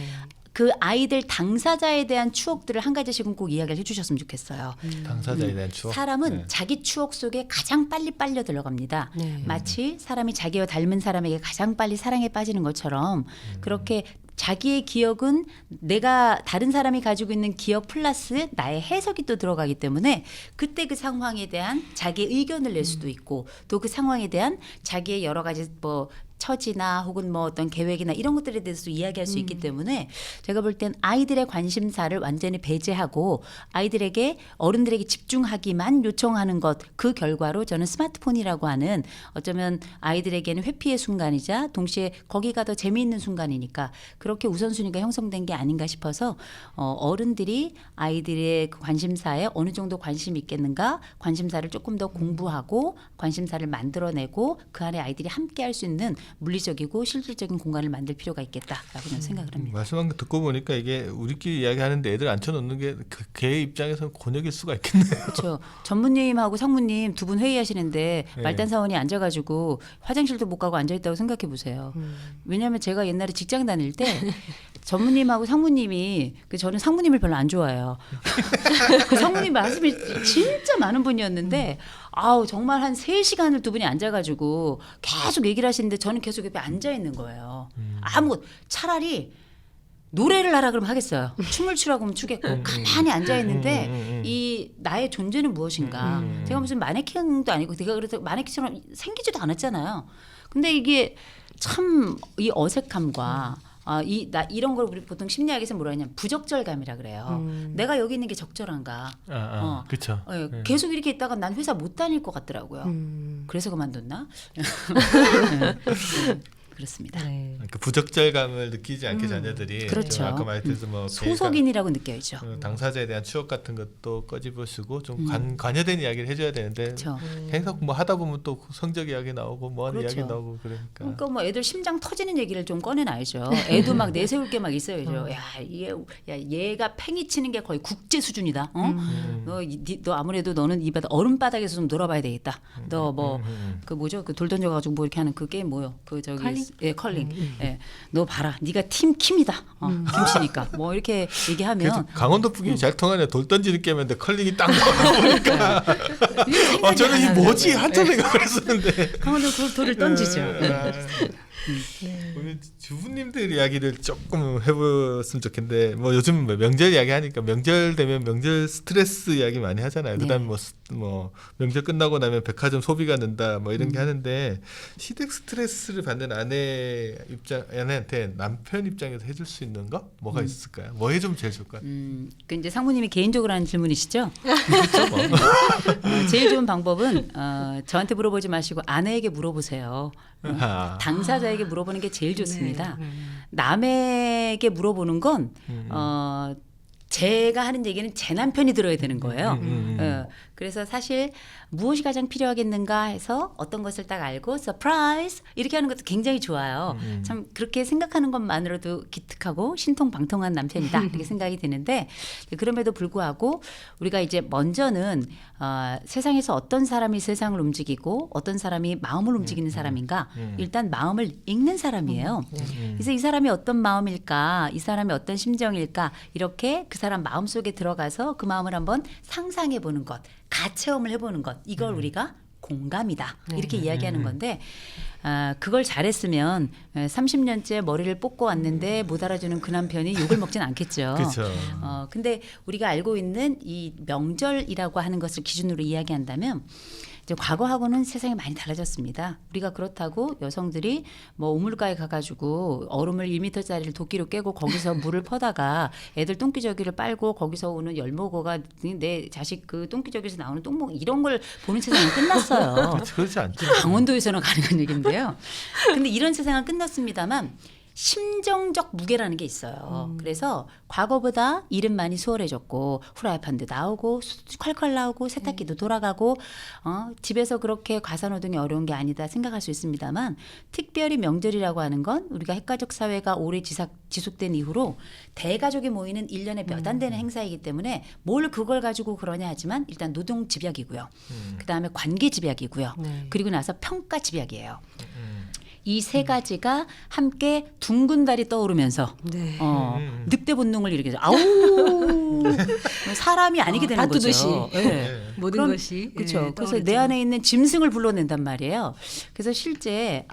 그 아이들 당사자에 대한 추억들을 한 가지씩은 꼭 이야기를 해주셨으면 좋겠어요. 당사자에 대한 추억. 사람은 네. 자기 추억 속에 가장 빨리 빨려 들어갑니다. 네. 마치 사람이 자기와 닮은 사람에게 가장 빨리 사랑에 빠지는 것처럼 그렇게 자기의 기억은 내가 다른 사람이 가지고 있는 기억 플러스 나의 해석이 또 들어가기 때문에 그때 그 상황에 대한 자기의 의견을 낼 수도 있고 또 그 상황에 대한 자기의 여러 가지 뭐 처지나 혹은 뭐 어떤 계획이나 이런 것들에 대해서 이야기할 수 있기 때문에 제가 볼 땐 아이들의 관심사를 완전히 배제하고 아이들에게 어른들에게 집중하기만 요청하는 것 그 결과로 저는 스마트폰이라고 하는 어쩌면 아이들에게는 회피의 순간이자 동시에 거기가 더 재미있는 순간이니까 그렇게 우선순위가 형성된 게 아닌가 싶어서 어른들이 아이들의 그 관심사에 어느 정도 관심이 있겠는가 관심사를 조금 더 공부하고 관심사를 만들어내고 그 안에 아이들이 함께 할 수 있는 물리적이고 실질적인 공간을 만들 필요가 있겠다라고 저는 생각을 합니다. 말씀한 거 듣고 보니까 이게 우리끼리 이야기하는데 애들 앉혀놓는 게 걔 입장에서는 곤욕일 수가 있겠네요. 그렇죠. 전무님하고 상무님 두 분 회의하시는데 네. 말단 사원이 앉아가지고 화장실도 못 가고 앉아있다고 생각해 보세요. 왜냐하면 제가 옛날에 직장 다닐 때 전무님하고 상무님이 저는 상무님을 별로 안 좋아해요. 그 상무님 말씀이 진짜 많은 분이었는데 아우 정말 한 3시간을 두 분이 앉아가지고 계속 얘기를 하시는데 저는 계속 옆에 앉아 있는 거예요. 아무것 차라리 노래를 하라 그러면 하겠어요. 춤을 추라고 하면 추겠고 가만히 앉아 있는데 이 나의 존재는 무엇인가? 제가 무슨 마네킹도 아니고 내가 그래서 마네킹처럼 생기지도 않았잖아요. 근데 이게 참 이 어색함과 이런 걸 우리 보통 심리학에서 뭐라 하냐면 부적절감이라 그래요. 내가 여기 있는 게 적절한가? 그렇죠. 계속 이렇게 있다가 난 회사 못 다닐 것 같더라고요. 그래서 그만뒀나? 그렇습니다. 네. 그러니까 부적절감을 느끼지 않게 자녀들이 그렇죠. 좀 아까 말했듯이 뭐 소속인이라고 느껴야죠. 당사자에 대한 추억 같은 것도 꺼집으시고 좀 관여된 이야기를 해줘야 되는데 그렇죠. 계속 뭐 하다 보면 또 성적 이야기 나오고 뭐 하는 그렇죠. 이야기 나오고 그러니까. 그러니까 뭐 애들 심장 터지는 얘기를 좀 꺼내놔야죠. 애도 막 내세울 게 막 있어야죠. 얘가 팽이 치는 게 거의 국제 수준이다. 너 아무래도 너는 이 바닥 얼음바닥에서 좀 놀아봐야 되겠다. 너 뭐 그 뭐죠? 그 돌 던져가지고 뭐 이렇게 하는 그 게임 뭐요? 그 저기 컬링? 예, 컬링. 예, 너 봐라. 네가 팀 킴이다. 김씨니까. 뭐 이렇게 그래도 얘기하면 강원도 풍경이 잘 통하네. 돌 던지는 게임인데 컬링이 딱 나오니까. 저는 이 뭐지 한참 생각을 했었는데. 강원도 돌을 던지죠. 우리 주부님들 이야기를 조금 해봤으면 좋겠는데 뭐 요즘 뭐 명절 이야기 하니까 명절 되면 명절 스트레스 이야기 많이 하잖아요. 그다음 뭐 명절 끝나고 나면 백화점 소비가 는다 뭐 이런 게 하는데 시댁 스트레스를 받는 아내한테 남편 입장에서 해줄 수 있는 거 뭐가 있을까요? 뭐 해주면 제일 좋을까요? 그 이제 상무님이 개인적으로 하는 질문이시죠? 제일 좋은 방법은 저한테 물어보지 마시고 아내에게 물어보세요. 당사자에게 물어보는 게 제일 좋습니다. 남에게 물어보는 건 제가 하는 얘기는 제 남편이 들어야 되는 거예요. 그래서 사실 무엇이 가장 필요하겠는가 해서 어떤 것을 딱 알고 서프라이즈 이렇게 하는 것도 굉장히 좋아요. 참 그렇게 생각하는 것만으로도 기특하고 신통방통한 남편이다 이렇게 생각이 드는데 그럼에도 불구하고 우리가 이제 먼저는 세상에서 어떤 사람이 세상을 움직이고 어떤 사람이 마음을 움직이는 사람인가 일단 마음을 읽는 사람이에요. 그래서 이 사람이 어떤 마음일까 이 사람이 어떤 심정일까 이렇게 그 사람 마음속에 들어가서 그 마음을 한번 상상해 보는 것 가체험을 해보는 것 이걸 우리가 공감이다 이렇게 이야기하는 건데 그걸 잘했으면 30년째 머리를 뽑고 왔는데 못 알아주는 그 남편이 욕을 먹진 않겠죠. 그렇죠. 근데 우리가 알고 있는 이 명절이라고 하는 것을 기준으로 이야기한다면 이제 과거하고는 세상이 많이 달라졌습니다. 우리가 그렇다고 여성들이 뭐 우물가에 가가지고 얼음을 1m짜리를 도끼로 깨고 거기서 물을 퍼다가 애들 똥기저귀를 빨고 거기서 오는 열무고가 내 자식 그 똥기저귀에서 나오는 똥목 이런 걸 보는 세상은 끝났어요. 그렇지 않죠. 강원도에서는 가능한 얘기인데요. 근데 이런 세상은 끝났습니다만 심정적 무게라는 게 있어요. 그래서 과거보다 일은 많이 수월해졌고 후라이팬도 나오고 콸콸 나오고 세탁기도 돌아가고 집에서 그렇게 과사노동이 어려운 게 아니다 생각할 수 있습니다만 특별히 명절이라고 하는 건 우리가 핵가족 사회가 오래 지속된 이후로 대가족이 모이는 1년에 몇 안 되는 행사이기 때문에 뭘 그걸 가지고 그러냐 하지만 일단 노동 집약이고요. 그다음에 관계 집약이고요. 그리고 나서 평가 집약이에요. 이 세 가지가 함께 둥근 달이 떠오르면서 네. 늑대 본능을 일으켜서 아우 사람이 아니게 되는 거죠. 다투듯이. 네. 모든 것이 그렇죠. 그래서 떠오르죠. 내 안에 있는 짐승을 불러낸단 말이에요. 그래서 실제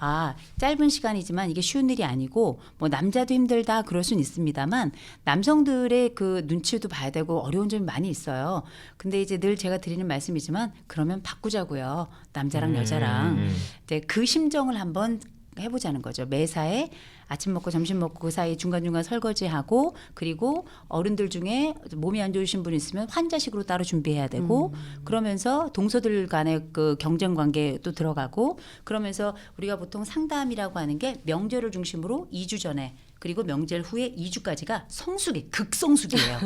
짧은 시간이지만 이게 쉬운 일이 아니고 뭐 남자도 힘들다 그럴 수는 있습니다만 남성들의 그 눈치도 봐야 되고 어려운 점이 많이 있어요. 근데 이제 늘 제가 드리는 말씀이지만 그러면 바꾸자고요. 남자랑 여자랑 이제 그 심정을 한번 해보자는 거죠. 매사에 아침 먹고 점심 먹고 그 사이 중간중간 설거지하고 그리고 어른들 중에 몸이 안 좋으신 분 있으면 환자식으로 따로 준비해야 되고 그러면서 동서들 간의 그 경쟁 관계도 들어가고 그러면서 우리가 보통 상담이라고 하는 게 명절을 중심으로 2주 전에 그리고 명절 후에 2주까지가 성수기, 극성수기예요.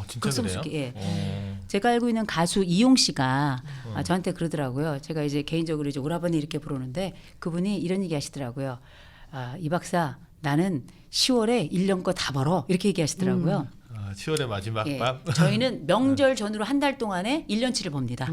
진짜 극성수기. 그래요? 예. 제가 알고 있는 가수 이용 씨가 저한테 그러더라고요. 제가 이제 개인적으로 이제 오라버니 이렇게 부르는데 그분이 이런 얘기 하시더라고요. 이 박사 나는 10월에 1년 거 다 벌어 이렇게 얘기하시더라고요. 10월의 마지막 예, 밤. 저희는 명절 전후로 한 달 동안에 1년치를 봅니다.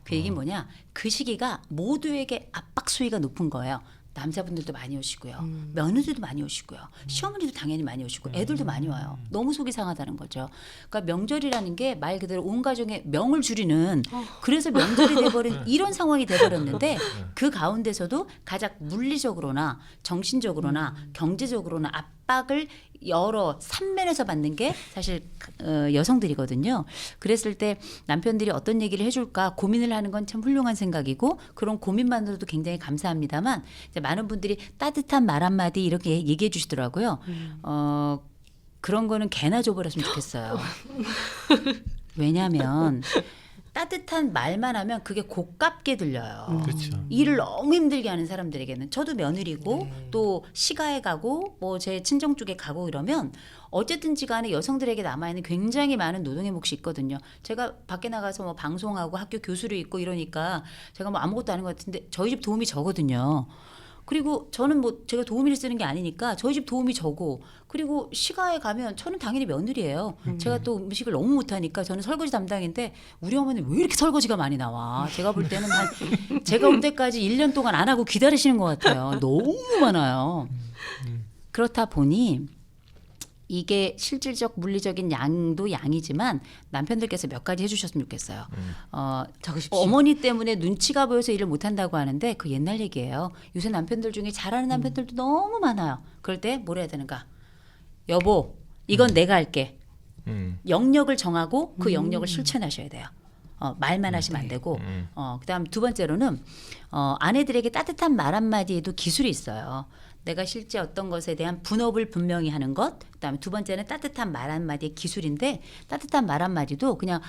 그 얘기는 뭐냐? 그 시기가 모두에게 압박 수위가 높은 거예요. 남자분들도 많이 오시고요. 며느리도 많이 오시고요. 시어머니도 당연히 많이 오시고 애들도 많이 와요. 너무 속이 상하다는 거죠. 그러니까 명절이라는 게 말 그대로 온 가정의 명을 줄이는 그래서 명절이 돼버린 이런 상황이 돼버렸는데 그 가운데서도 가장 물리적으로나 정신적으로나 경제적으로나 압박을 여러 삼면에서 받는 게 사실 여성들이거든요. 그랬을 때 남편들이 어떤 얘기를 해줄까 고민을 하는 건 참 훌륭한 생각이고 그런 고민만으로도 굉장히 감사합니다만 이제 많은 분들이 따뜻한 말 한마디 이렇게 얘기해 주시더라고요. 그런 거는 개나 줘버렸으면 좋겠어요. 왜냐하면 따뜻한 말만 하면 그게 고깝게 들려요. 그렇죠. 일을 너무 힘들게 하는 사람들에게는 저도 며느리고 또 시가에 가고 뭐 제 친정 쪽에 가고 이러면 어쨌든지 간에 여성들에게 남아있는 굉장히 많은 노동의 몫이 있거든요. 제가 밖에 나가서 뭐 방송하고 학교 교수를 있고 이러니까 제가 뭐 아무것도 아닌 것 같은데 저희 집 도움이 적거든요. 그리고 저는 뭐 제가 도우미를 쓰는 게 아니니까 저희 집 도움이 적고 그리고 시가에 가면 저는 당연히 며느리예요. 제가 또 음식을 너무 못하니까 저는 설거지 담당인데 우리 어머니는 왜 이렇게 설거지가 많이 나와? 제가 볼 때는 제가 올 때까지 1년 동안 안 하고 기다리시는 것 같아요. 너무 많아요. 그렇다 보니 이게 실질적 물리적인 양도 양이지만 남편들께서 몇 가지 해주셨으면 좋겠어요. 적으십시오. 어머니 때문에 눈치가 보여서 일을 못한다고 하는데 그 옛날 얘기예요. 요새 남편들 중에 잘하는 남편들도 너무 많아요. 그럴 때 뭘 해야 되는가? 여보, 이건 내가 할게. 영역을 정하고 그 영역을 실천하셔야 돼요. 말만 하시면 안 되고 그다음 두 번째로는 아내들에게 따뜻한 말 한마디에도 기술이 있어요. 내가 실제 어떤 것에 대한 분업을 분명히 하는 것. 그다음에 두 번째는 따뜻한 말 한마디의 기술인데 따뜻한 말 한마디도 그냥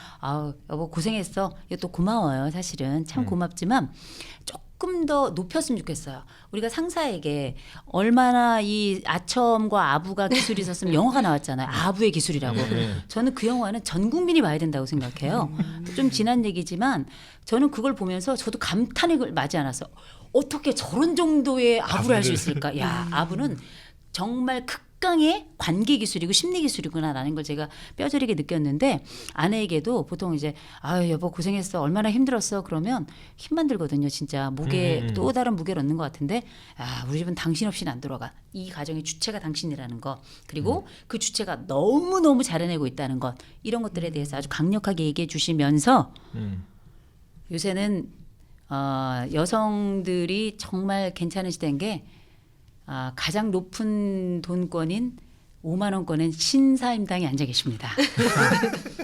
여보 고생했어. 이것도 고마워요. 사실은 참 고맙지만 조금 더 높였으면 좋겠어요. 우리가 상사에게 얼마나 이 아첨과 아부가 기술이 있었으면 영화가 나왔잖아요. 아부의 기술이라고. 저는 그 영화는 전 국민이 봐야 된다고 생각해요. 좀 지난 얘기지만 저는 그걸 보면서 저도 감탄을 맞지 않았어. 어떻게 저런 정도의 아부를 할 수 있을까? 야, 아부는 정말 극강의 관계 기술이고 심리 기술이구나라는 걸 제가 뼈저리게 느꼈는데 아내에게도 보통 이제 여보 고생했어 얼마나 힘들었어 그러면 힘만 들거든요 진짜 무게 또 다른 무게를 얻는 것 같은데 우리 집은 당신 없이는 안 돌아가 이 가정의 주체가 당신이라는 거 그리고 그 주체가 너무너무 잘해내고 있다는 것 이런 것들에 대해서 아주 강력하게 얘기해 주시면서 요새는 여성들이 정말 괜찮은 시대인 게 가장 높은 돈권인 5만 원권은 신사임당에 앉아 계십니다.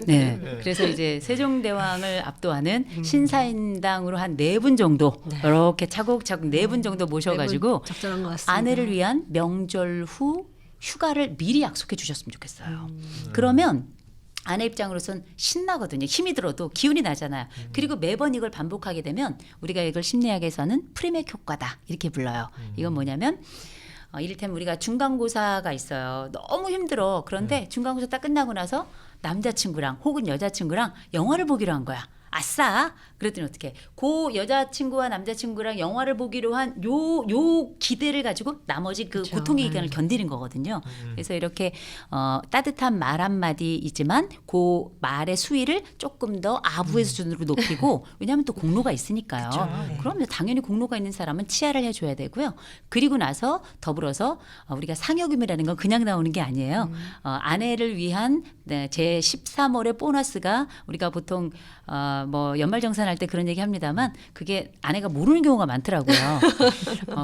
네. 그래서 이제 세종대왕을 압도하는 신사임당으로 한 4분 정도 이렇게 차곡차곡 4분 정도 모셔가지고 적절한 것 같습니다. 아내를 위한 명절 후 휴가를 미리 약속해 주셨으면 좋겠어요. 그러면 아내 입장으로선 신나거든요. 힘이 들어도 기운이 나잖아요. 그리고 매번 이걸 반복하게 되면 우리가 이걸 심리학에서는 프리맥 효과다 이렇게 불러요. 이건 뭐냐면 이를테면 우리가 중간고사가 있어요. 너무 힘들어. 그런데 중간고사 딱 끝나고 나서 남자친구랑 혹은 여자친구랑 영화를 보기로 한 거야. 아싸. 그랬더니 어떻게? 그 여자친구와 남자친구랑 영화를 보기로 한 요 기대를 가지고 나머지 그 그렇죠. 고통의 기간을 견디는 거거든요. 그래서 이렇게 따뜻한 말 한마디이지만 그 말의 수위를 조금 더 아부의 수준으로 높이고 왜냐하면 또 공로가 있으니까요. 그러면 당연히 공로가 있는 사람은 치아를 해줘야 되고요. 그리고 나서 더불어서 우리가 상여금이라는 건 그냥 나오는 게 아니에요. 아내를 위한 제 13월의 보너스가 우리가 보통 뭐 연말정산할 때 그런 얘기 합니다만 그게 아내가 모르는 경우가 많더라고요.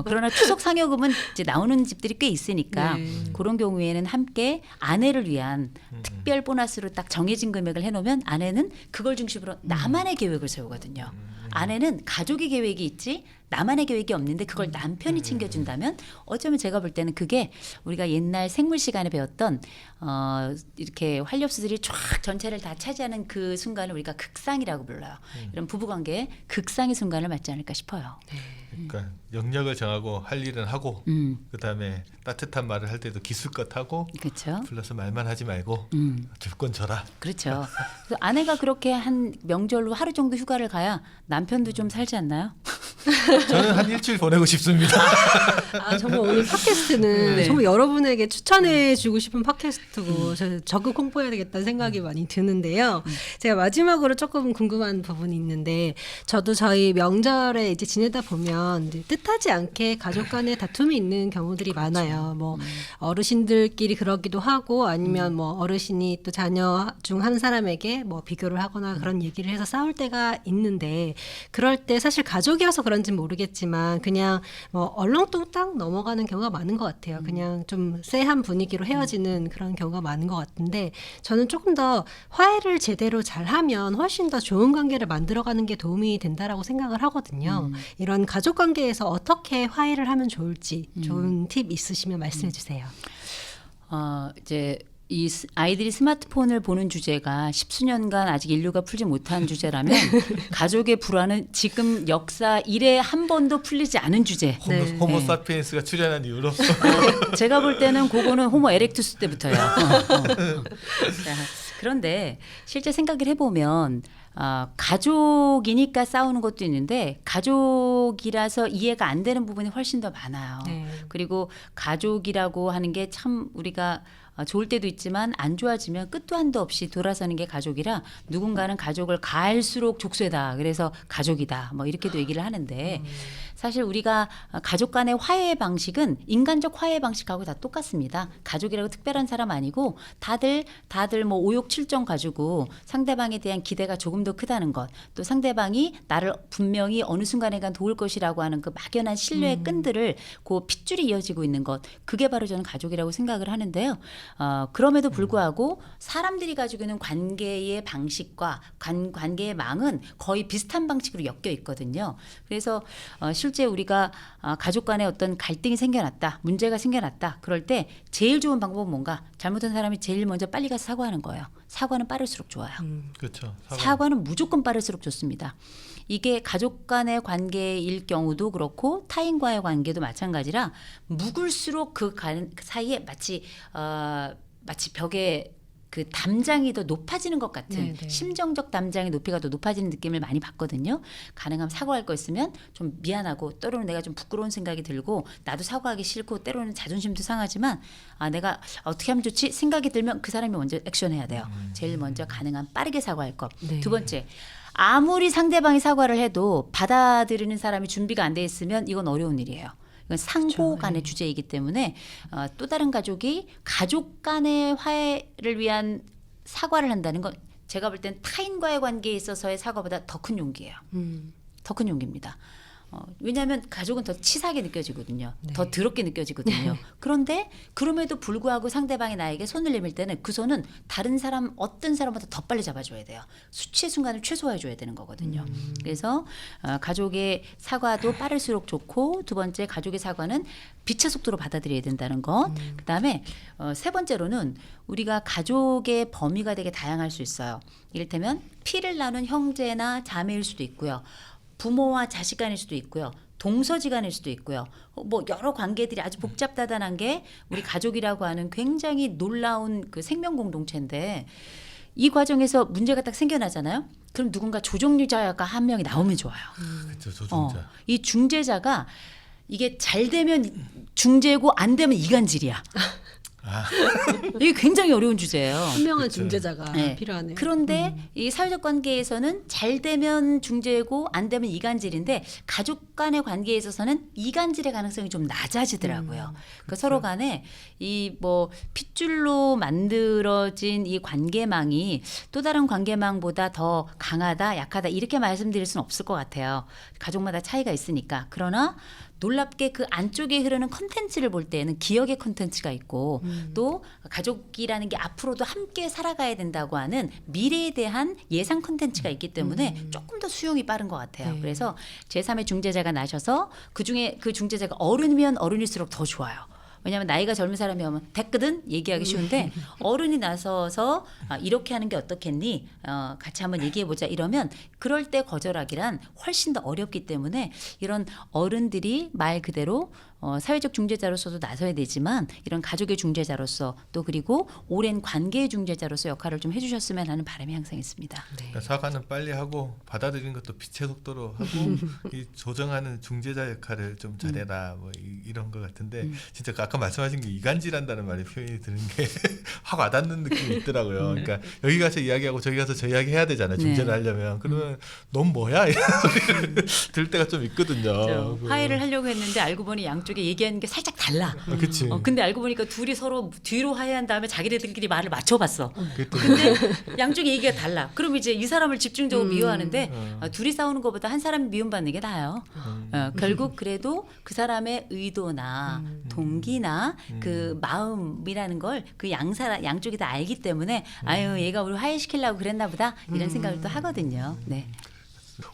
그러나 추석 상여금은 이제 나오는 집들이 꽤 있으니까 그런 경우에는 함께 아내를 위한 특별 보너스로 딱 정해진 금액을 해놓으면 아내는 그걸 중심으로 나만의 계획을 세우거든요. 아내는 가족의 계획이 있지 나만의 계획이 없는데 그걸 남편이 챙겨준다면 어쩌면 제가 볼 때는 그게 우리가 옛날 생물 시간에 배웠던 이렇게 활력소들이 쫙 전체를 다 차지하는 그 순간을 우리가 극상이라고 불러요. 이런 부부관계의 극상의 순간을 맞지 않을까 싶어요. 그러니까 영역을 정하고 할 일은 하고 그다음에 따뜻한 말을 할 때도 기술껏 하고 그렇죠. 플러스 말만 하지 말고 줄건 줘라. 그렇죠. 그래서 아내가 그렇게 한 명절로 하루 정도 휴가를 가야 남편도 좀 살지 않나요? 저는 한 일주일 보내고 싶습니다. 아, 정말 오늘 팟캐스트는 네. 정말 여러분에게 추천해주고 싶은 팟캐스트고 저 적극 홍보해야 되겠다는 생각이 많이 드는데요. 제가 마지막으로 조금 궁금한 부분이 있는데 저도 저희 명절에 이제 지내다 보면 이제 뜻하지 않게 가족 간에 다툼이 있는 경우들이 많아요. 뭐 어르신들끼리 그러기도 하고 아니면 뭐 어르신이 또 자녀 중 한 사람에게 뭐 비교를 하거나 그런 얘기를 해서 싸울 때가 있는데 그럴 때 사실 가족이어서 그런지 모르겠지만 그냥 뭐 얼렁뚱땅 넘어가는 경우가 많은 것 같아요. 그냥 좀 쎄한 분위기로 헤어지는 그런 경우가 많은 것 같은데 저는 조금 더 화해를 제대로 잘하면 훨씬 더 좋은 관계를 만들어가는 게 도움이 된다라고 생각을 하거든요. 이런 가족 관계에서 어떻게 화해를 하면 좋을지 좋은 팁 있으시면 말씀해 주세요. 이제 이 아이들이 스마트폰을 보는 주제가 십수년간 아직 인류가 풀지 못한 주제라면 가족의 불화는 지금 역사 이래 한 번도 풀리지 않은 주제. 네. 호모사피엔스가 출현한 이후로 제가 볼 때는 그거는 호모 에렉투스 때부터요. 자, 그런데 실제 생각을 해보면 가족이니까 싸우는 것도 있는데 가족이라서 이해가 안 되는 부분이 훨씬 더 많아요. 네. 그리고 가족이라고 하는 게 참 우리가 좋을 때도 있지만 안 좋아지면 끝도 한도 없이 돌아서는 게 가족이라 누군가는 가족을 가할수록 족쇄다. 그래서 가족이다. 뭐 이렇게도 얘기를 하는데 사실 우리가 가족 간의 화해 방식은 인간적 화해 방식하고 다 똑같습니다. 가족이라고 특별한 사람 아니고 다들 뭐 오욕칠정 가지고 상대방에 대한 기대가 조금 더 크다는 것, 또 상대방이 나를 분명히 어느 순간에간 도울 것이라고 하는 그 막연한 신뢰의 끈들을 그 핏줄이 이어지고 있는 것, 그게 바로 저는 가족이라고 생각을 하는데요. 그럼에도 불구하고 사람들이 가지고 있는 관계의 방식과 관계의 망은 거의 비슷한 방식으로 엮여 있거든요. 그래서 실제 우리가 가족 간에 어떤 갈등이 생겨났다, 문제가 생겨났다. 그럴 때 제일 좋은 방법은 뭔가? 잘못한 사람이 제일 먼저 빨리 가서 사과하는 거예요. 사과는 빠를수록 좋아요. 그렇죠. 사과는 무조건 빠를수록 좋습니다. 이게 가족 간의 관계일 경우도 그렇고 타인과의 관계도 마찬가지라 묵을수록 그 사이에 마치 벽에 그 담장이 더 높아지는 것 같은 네네. 심정적 담장의 높이가 더 높아지는 느낌을 많이 받거든요. 가능하면 사과할 거 있으면 좀 미안하고 때로는 내가 좀 부끄러운 생각이 들고 나도 사과하기 싫고 때로는 자존심도 상하지만 내가 어떻게 하면 좋지 생각이 들면 그 사람이 먼저 액션해야 돼요. 제일 먼저 가능한 빠르게 사과할 것. 네. 두 번째, 아무리 상대방이 사과를 해도 받아들이는 사람이 준비가 안 돼 있으면 이건 어려운 일이에요. 이건 상호 간의 주제이기 때문에 또 다른 가족이 가족 간의 화해를 위한 사과를 한다는 건 제가 볼 땐 타인과의 관계에 있어서의 사과보다 더 큰 용기예요. 더 큰 용기입니다. 왜냐하면 가족은 더 치사하게 느껴지거든요. 네. 더 더럽게 느껴지거든요. 그런데 그럼에도 불구하고 상대방이 나에게 손을 내밀 때는 그 손은 다른 사람 어떤 사람보다 더 빨리 잡아줘야 돼요. 수치의 순간을 최소화해줘야 되는 거거든요. 그래서 가족의 사과도 빠를수록 좋고 두 번째 가족의 사과는 빛의 속도로 받아들여야 된다는 것. 그다음에 세 번째로는 우리가 가족의 범위가 되게 다양할 수 있어요. 이를테면 피를 나눈 형제나 자매일 수도 있고요. 부모와 자식 간일 수도 있고요. 동서지간일 수도 있고요. 뭐 여러 관계들이 아주 복잡다단한 게 우리 가족이라고 하는 굉장히 놀라운 그 생명 공동체인데 이 과정에서 문제가 딱 생겨나잖아요. 그럼 누군가 조정유자가 한 명이 나오면 좋아요. 그렇죠. 조종자. 이 중재자가 이게 잘 되면 중재고 안 되면 이간질이야. 이게 굉장히 어려운 주제예요. 현명한 그쵸. 중재자가 네. 필요하네요. 그런데 이 사회적 관계에서는 잘 되면 중재고 안 되면 이간질인데 가족 간의 관계에 있어서는 이간질의 가능성이 좀 낮아지더라고요. 그 서로 간에 이 뭐 핏줄로 만들어진 이 관계망이 또 다른 관계망보다 더 강하다, 약하다 이렇게 말씀드릴 수는 없을 것 같아요. 가족마다 차이가 있으니까. 그러나 놀랍게 그 안쪽에 흐르는 컨텐츠를 볼 때는 기억의 컨텐츠가 있고 또 가족이라는 게 앞으로도 함께 살아가야 된다고 하는 미래에 대한 예상 컨텐츠가 있기 때문에 조금 더 수용이 빠른 것 같아요. 네. 그래서 제3의 중재자가 나셔서 그중에 그 중재자가 어른이면 어른일수록 더 좋아요. 왜냐하면 나이가 젊은 사람이 오면 됐거든 얘기하기 쉬운데 어른이 나서서 이렇게 하는 게 어떻겠니? 같이 한번 얘기해보자 이러면 그럴 때 거절하기란 훨씬 더 어렵기 때문에 이런 어른들이 말 그대로 사회적 중재자로서도 나서야 되지만 이런 가족의 중재자로서 또 그리고 오랜 관계의 중재자로서 역할을 좀 해주셨으면 하는 바람이 항상 있습니다. 그러니까 사과는 빨리 하고 받아들이는 것도 빛의 속도로 하고 이 조정하는 중재자 역할을 좀 잘해라 뭐 이런 것 같은데 진짜 아까 말씀하신 게 이간질한다는 말이 표현이 드는 게 확 와닿는 느낌이 있더라고요. 그러니까 여기 가서 이야기하고 저기 가서 저 이야기 해야 되잖아요. 중재를 네. 하려면 그러면 넌 뭐야 이런 소리를 들을 때가 좀 있거든요. 화해를 하려고 했는데 알고 보니 양쪽에 얘기하는 게 살짝 달라. 그치. 근데 알고 보니까 둘이 서로 뒤로 화해한 다음에 자기네들끼리 말을 맞춰봤어. 그랬더니 근데 양쪽의 얘기가 달라. 그럼 이제 이 사람을 집중적으로 미워하는데 둘이 싸우는 것보다 한 사람이 미움받는 게 나아요. 결국 그래도 그 사람의 의도나 동기나 그 마음이라는 걸 그 양쪽이 다 알기 때문에 아유 얘가 우리 화해시키려고 그랬나 보다 이런 생각을 또 하거든요. 네.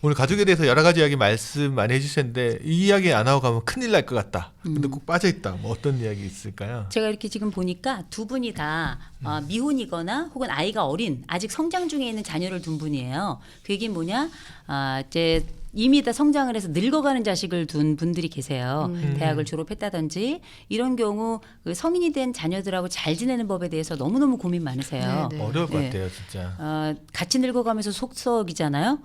오늘 가족에 대해서 여러 가지 이야기 말씀 많이 해주셨는데 이 이야기 안 하고 가면 큰일 날 것 같다. 근데 꼭 빠져있다. 뭐 어떤 이야기 있을까요? 제가 이렇게 지금 보니까 두 분이 다 미혼이거나 혹은 아이가 어린 아직 성장 중에 있는 자녀를 둔 분이에요. 그 얘기는 뭐냐? 이제 이미 다 성장을 해서 늙어가는 자식을 둔 분들이 계세요. 대학을 졸업했다든지 이런 경우 그 성인이 된 자녀들하고 잘 지내는 법에 대해서 너무너무 고민 많으세요. 네, 네. 어려울 것 네. 같아요, 진짜. 같이 늙어가면서 속썩이잖아요.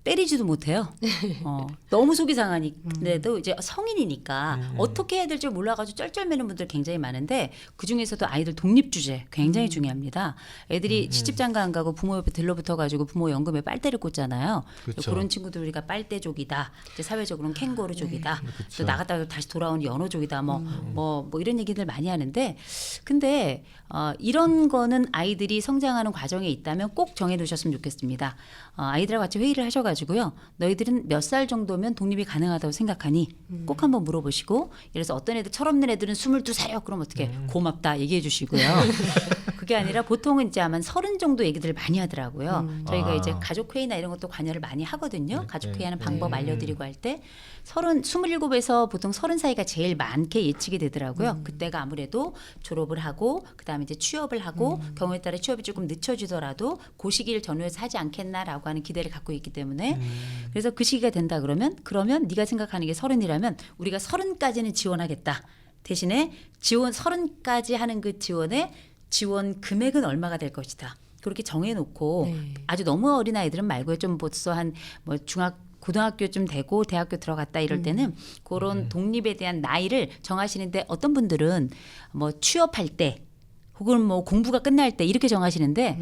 때리지도 못해요. 너무 속이 상하는데도 이제 성인이니까 어떻게 해야 될지 몰라가지고 쩔쩔매는 분들 굉장히 많은데 그 중에서도 아이들 독립주제 굉장히 중요합니다. 애들이 시집장가 안 가고 부모 옆에 들러붙어가지고 부모 연금에 빨대를 꽂잖아요. 그렇죠. 그런 친구들 우리가 빨대족이다. 이제 사회적으로는 캥거루족이다. 또 나갔다가 다시 돌아온 연어족이다. 뭐 이런 얘기들 많이 하는데 근데 이런 거는 아이들이 성장하는 과정에 있다면 꼭 정해두셨으면 좋겠습니다. 아이들하고 같이 회의를 하셔가지고요. 너희들은 몇 살 정도면 독립이 가능하다고 생각하니 꼭 한번 물어보시고 그래서 어떤 애들 철없는 애들은 22살이요. 그럼 어떻게 고맙다 얘기해 주시고요. 그게 아니라 보통은 이제 아마 30 정도 얘기들을 많이 하더라고요. 저희가 이제 가족회의나 이런 것도 관여를 많이 하거든요. 가족회의하는 방법 알려드리고 할 때 27에서 보통 30 사이가 제일 많게 예측이 되더라고요. 그때가 아무래도 졸업을 하고 그다음에 이제 취업을 하고 경우에 따라 취업이 조금 늦춰지더라도 그 시기를 전후해서 하지 않겠나라고 하는 기대를 갖고 있기 때문에 그래서 그 시기가 된다 그러면 네가 생각하는 게 30이라면 우리가 30까지는 지원하겠다. 대신에 지원 30까지 하는 그 지원 금액은 얼마가 될 것이다. 그렇게 정해놓고 네. 아주 너무 어린 아이들은 말고요. 좀 벌써 한 뭐 고등학교쯤 되고 대학교 들어갔다 이럴 때는 그런 독립에 대한 나이를 정하시는데 어떤 분들은 뭐 취업할 때 혹은 뭐 공부가 끝날 때 이렇게 정하시는데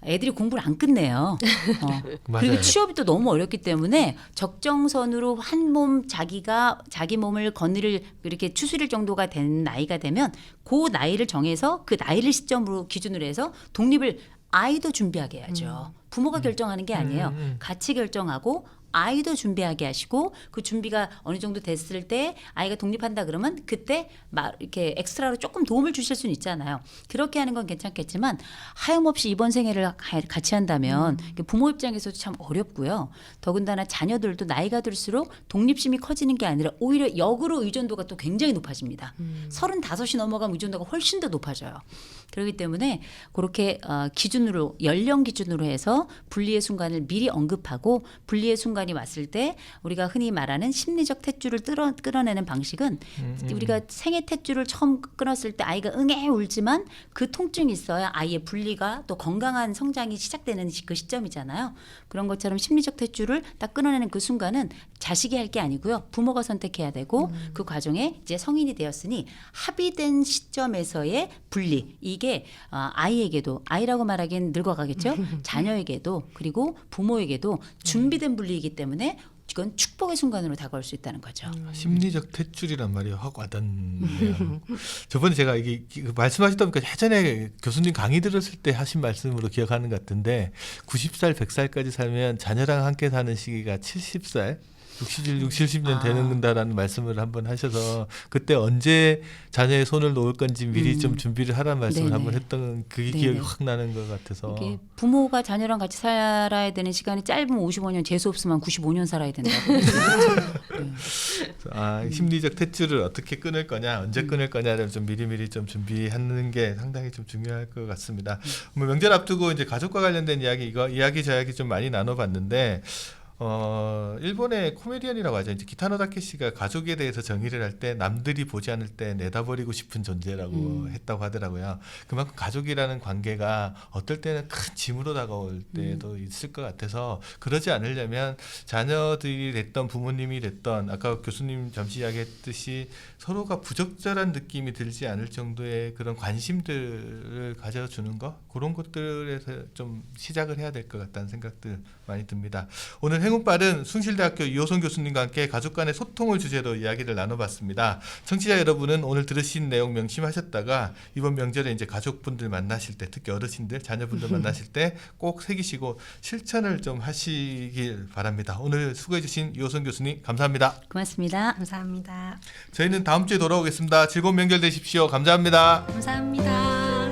애들이 공부를 안 끝내요. 그리고 맞아요. 취업이 또 너무 어렵기 때문에 적정선으로 한 몸 자기 몸을 거느릴 이렇게 추스릴 정도가 된 나이가 되면 그 나이를 정해서 그 나이를 시점으로 기준으로 해서 독립을 아이도 준비하게 해야죠. 부모가 결정하는 게 아니에요. 같이 결정하고 아이도 준비하게 하시고 그 준비가 어느 정도 됐을 때 아이가 독립한다 그러면 그때 막 이렇게 엑스트라로 조금 도움을 주실 수는 있잖아요. 그렇게 하는 건 괜찮겠지만 하염없이 이번 생애를 같이 한다면 부모 입장에서도 참 어렵고요. 더군다나 자녀들도 나이가 들수록 독립심이 커지는 게 아니라 오히려 역으로 의존도가 또 굉장히 높아집니다. 35이 넘어가면 의존도가 훨씬 더 높아져요. 그렇기 때문에 그렇게 기준으로 연령 기준으로 해서 분리의 순간을 미리 언급하고 분리의 순간이 왔을 때 우리가 흔히 말하는 심리적 탯줄을 끌어내는 방식은 우리가 생애 탯줄을 처음 끊었을 때 아이가 응애 울지만 그 통증이 있어야 아이의 분리가 또 건강한 성장이 시작되는 그 시점이잖아요. 그런 것처럼 심리적 탯줄을 딱 끊어내는 그 순간은 자식이 할 게 아니고요. 부모가 선택해야 되고 그 과정에 이제 성인이 되었으니 합의된 시점에서의 분리 이게 아이에게도 아이라고 말하기엔 늙어가겠죠. 자녀에게도 그리고 부모에게도 준비된 분리이기 때문에 이건 축복의 순간으로 다가올 수 있다는 거죠. 심리적 탯줄이란 말이 확 와닿네요. 저번에 제가 이게 말씀하시다 보니까 예전에 교수님 강의 들었을 때 하신 말씀으로 기억하는 것 같은데 90살, 100살까지 살면 자녀랑 함께 사는 시기가 70살, 70년 되는다라는 말씀을 한번 하셔서 그때 언제 자녀의 손을 놓을 건지 미리 좀 준비를 하라는 말씀을 네네. 한번 했던 그게 네네. 기억이 확 나는 것 같아서 이게 부모가 자녀랑 같이 살아야 되는 시간이 짧으면 55년 재수 없으면 95년 살아야 된다고. 심리적 탯줄을 어떻게 끊을 거냐, 언제 끊을 거냐를 좀 미리미리 좀 준비하는 게 상당히 좀 중요할 것 같습니다. 뭐 명절 앞두고 이제 가족과 관련된 이야기 저 이야기 좀 많이 나눠봤는데 일본의 코미디언이라고 하죠. 이제 기타노 다케시가 가족에 대해서 정의를 할 때 남들이 보지 않을 때 내다버리고 싶은 존재라고 했다고 하더라고요. 그만큼 가족이라는 관계가 어떨 때는 큰 짐으로 다가올 때도 있을 것 같아서 그러지 않으려면 자녀들이 됐던 부모님이 됐던 아까 교수님 잠시 이야기했듯이 서로가 부적절한 느낌이 들지 않을 정도의 그런 관심들을 가져주는 것 그런 것들에서 좀 시작을 해야 될 것 같다는 생각들 많이 듭니다. 오늘 행운빠른 숭실대학교 이호선 교수님과 함께 가족 간의 소통을 주제로 이야기를 나눠봤습니다. 청취자 여러분은 오늘 들으신 내용 명심하셨다가 이번 명절에 이제 가족분들 만나실 때 특히 어르신들 자녀분들 만나실 때 꼭 새기시고 실천을 좀 하시길 바랍니다. 오늘 수고해주신 이호선 교수님 감사합니다. 고맙습니다. 감사합니다. 저희는 다음 주에 돌아오겠습니다. 즐거운 명절 되십시오. 감사합니다. 감사합니다.